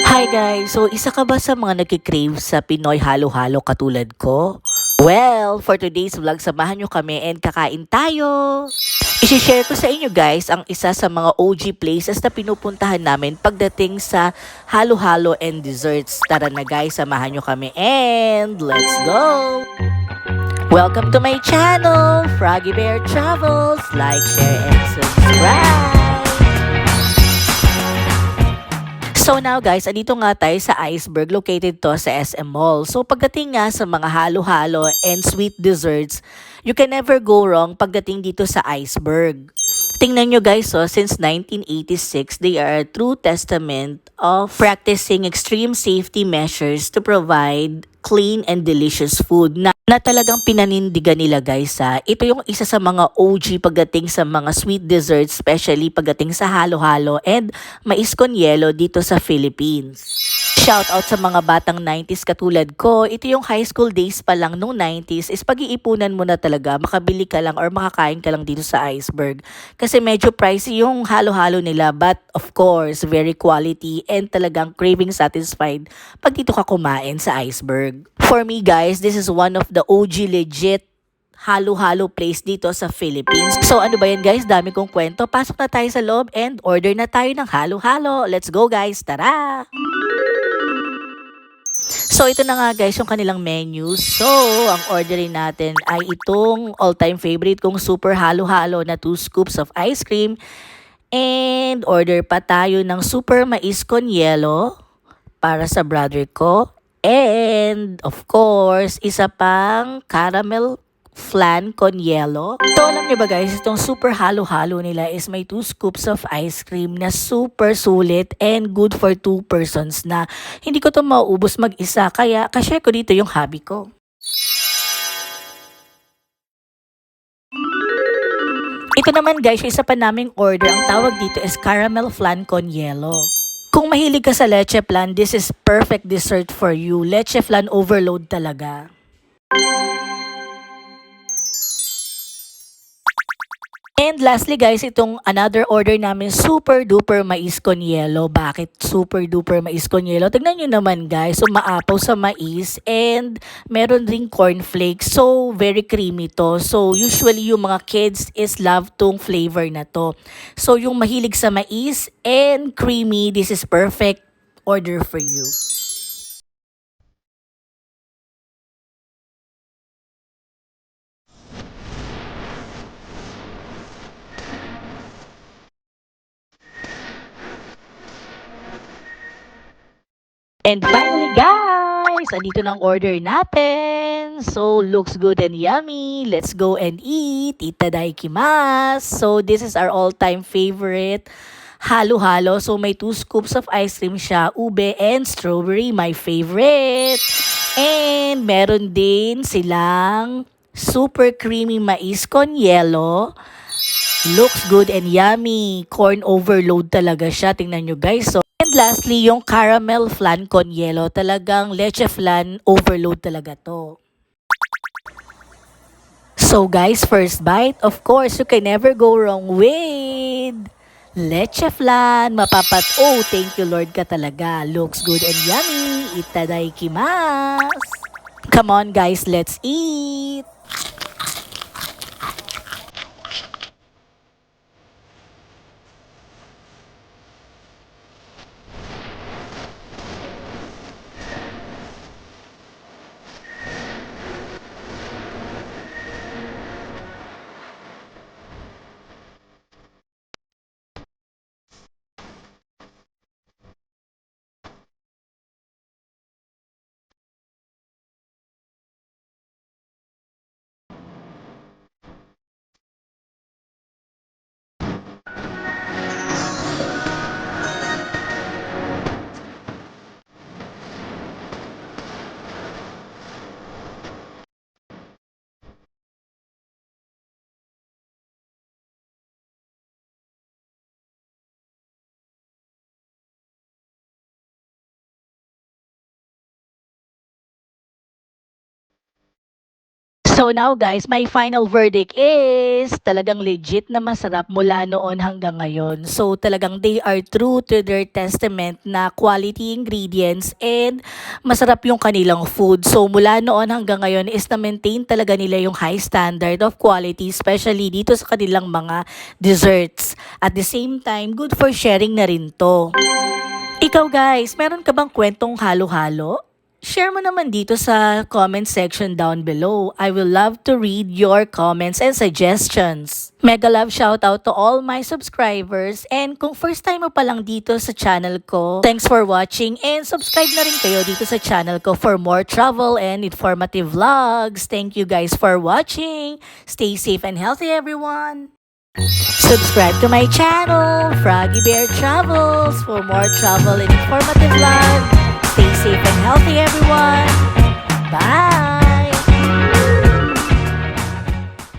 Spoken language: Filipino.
Hi guys! So, isa ka ba sa mga nagkikrave sa Pinoy halo-halo katulad ko? Well, for today's vlog, samahan nyo kami and kakain tayo! Isishare ko sa inyo guys ang isa sa mga OG places na pinupuntahan namin pagdating sa halo-halo and desserts. Tara na guys, samahan nyo kami and let's go! Welcome to my channel, Froggy Bear Travels! Like, share, and subscribe! So now guys, andito nga tayo sa Iceberg, located to sa SM Mall. So pagdating nga sa mga halo-halo and sweet desserts, you can never go wrong pagdating dito sa Iceberg. Tingnan nyo guys, since 1986, they are a true testament of practicing extreme safety measures to provide clean and delicious food na talagang pinanindigan nila guys ha. Ito yung isa sa mga OG pagdating sa mga sweet desserts, especially pagdating sa halo-halo and mais con yelo dito sa Philippines. Shout out sa mga batang 90s katulad ko. Ito yung high school days pa lang nung 90s is pag-iipunan mo na talaga, makabili ka lang or makakain ka lang dito sa Iceberg. Kasi medyo pricey yung halo-halo nila, but of course, very quality and talagang craving satisfied pag dito ka kumain sa Iceberg. For me guys, this is one of the OG legit halo-halo place dito sa Philippines. So ano ba yan guys? Dami kong kwento. Pasok na tayo sa loob and order na tayo ng halo-halo. Let's go guys! Tara! So, ito na nga guys yung kanilang menu. So, ang orderin natin ay itong all-time favorite kong super halo-halo na 2 scoops of ice cream. And order pa tayo ng super mais con yelo para sa brother ko. And, of course, isa pang caramel flan con yelo. So, alam niyo ba guys, itong super halo-halo nila is may 2 scoops of ice cream na super sulit and good for 2 persons na hindi ko to mauubos mag-isa. Kaya, kashare ko dito yung hobby ko. Ito naman guys, yung isa pa naming order. Ang tawag dito is caramel flan con yelo. Kung mahilig ka sa leche flan, this is perfect dessert for you. Leche flan overload talaga. And lastly guys, itong another order namin, super duper mais con yelo. Bakit super duper mais con yelo? Tignan nyo naman guys, so maapaw sa mais and meron ring cornflakes. So very creamy to. So usually yung mga kids is love tong flavor na to. So yung mahilig sa mais and creamy, this is perfect order for you. And finally, guys, andito ng order natin. So, looks good and yummy. Let's go and eat. Itadaikimasu. So, this is our all-time favorite halo-halo. So, may 2 scoops of ice cream siya. Ube and strawberry, my favorite. And meron din silang super creamy mais con yelo. Looks good and yummy. Corn overload talaga siya. Tingnan nyo guys. So, and lastly, yung caramel flan con yelo. Talagang leche flan overload talaga to. So guys, first bite, of course, you can never go wrong with leche flan. Oh, thank you Lord ka talaga. Looks good and yummy. Itadaikimasu. Come on guys, let's eat. So now guys, my final verdict is talagang legit na masarap mula noon hanggang ngayon. So talagang they are true to their testament na quality ingredients and masarap yung kanilang food. So mula noon hanggang ngayon is na-maintain talaga nila yung high standard of quality, especially dito sa kanilang mga desserts. At the same time, good for sharing na rin to. Ikaw guys, meron ka bang kwentong halo-halo? Share mo naman dito sa comment section down below. I will love to read your comments and suggestions. Mega love shoutout to all my subscribers, and kung first time mo pa lang dito sa channel ko, thanks for watching and subscribe na rin kayo dito sa channel ko for more travel and informative vlogs. Thank you guys for watching. Stay safe and healthy everyone. Subscribe to my channel, Froggy Bear Travels, for more travel and informative vlogs. Stay safe and healthy, everyone. Bye!